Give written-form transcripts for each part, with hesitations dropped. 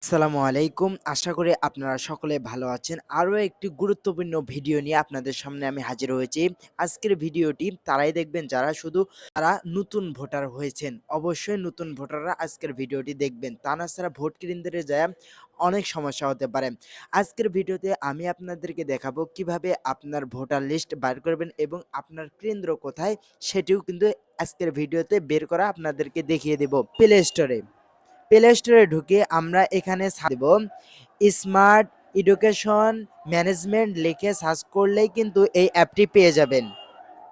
আসসালামু আলাইকুম। আশা করি আপনারা সকলে ভালো আছেন। আরও একটি গুরুত্বপূর্ণ ভিডিও নিয়ে আপনাদের সামনে আমি হাজির হয়েছি। আজকের ভিডিওটি তারাই দেখবেন যারা নতুন ভোটার হয়েছেন। অবশ্যই নতুন ভোটাররা আজকের ভিডিওটি দেখবেন। তা না ছাড়া ভোট কেন্দ্রে যায়া অনেক সমস্যা হতে পারে। আজকের ভিডিওতে আমি আপনাদেরকে দেখাবো কিভাবে আপনার ভোটার লিস্ট বার করবেন এবং আপনার কেন্দ্র কোথায় সেটিও কিন্তু আজকের ভিডিওতে বের করা আপনাদেরকে দেখিয়ে দেব। প্লে স্টোরে ঢুকে আমরা এখানে দেব স্মার্ট এডুকেশন ম্যানেজমেন্ট লিখে সার্চ করলেই কিন্তু এই অ্যাপটি পেয়ে যাবেন।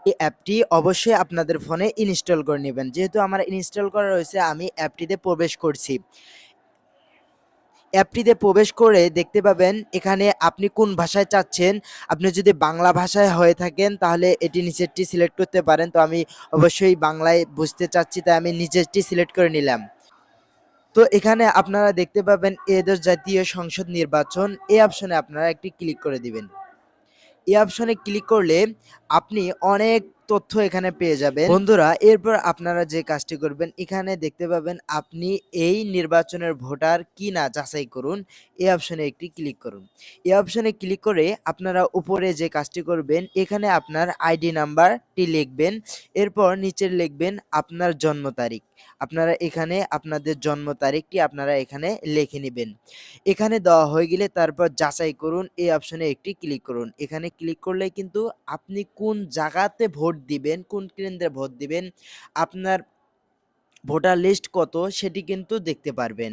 এই অ্যাপটি অবশ্যই আপনাদের ফোনে ইনস্টল করে নেবেন। যেহেতু আমার ইনস্টল করা রয়েছে আমি অ্যাপটিতে প্রবেশ করছি। অ্যাপটিতে প্রবেশ করে দেখতে পাবেন এখানে আপনি কোন ভাষায় চাচ্ছেন। আপনি যদি বাংলা ভাষায় হয়ে থাকেন তাহলে এটি নিচেরটি সিলেক্ট করতে পারেন। তো আমি অবশ্যই বাংলায় বুঝতে চাচ্ছি তাই আমি নিচেরটি সিলেক্ট করে নিলাম। তো এখানে আপনারা দেখতে পাবেন এদের জাতীয় সংসদ নির্বাচন এই অপশনে আপনারা একটি ক্লিক করে দিবেন। এই অপশনে ক্লিক করলে আপনি অনেক তথ্য এখানে পেয়ে যাবেন বন্ধুরা। এরপর আপনারা যে কাজটি করবেন এখানে দেখতে পাবেন আপনি এই নির্বাচনের ভোটার কি না যাচাই করুন। এই অপশনে একটি ক্লিক করুন। এই অপশনে ক্লিক করে আপনারা উপরে যে কাজটি করবেন এখানে আপনার আইডি নাম্বারটি লিখবেন। এরপর নিচে লিখবেন আপনার জন্ম তারিখ। আপনারা এখানে আপনাদের জন্ম তারিখটি আপনারা এখানে লিখে নেবেন। এখানে দেওয়া হয়ে গেলে তারপর যাচাই করুন এই অপশনে একটি ক্লিক করুন। এখানে ক্লিক করলে কিন্তু আপনি কোন জায়গাতে ভোট দিবেন, কোন কেন্দ্রে ভোট দিবেন, আপনার ভোটার লিস্ট কত সেটি কিন্তু দেখতে পারবেন।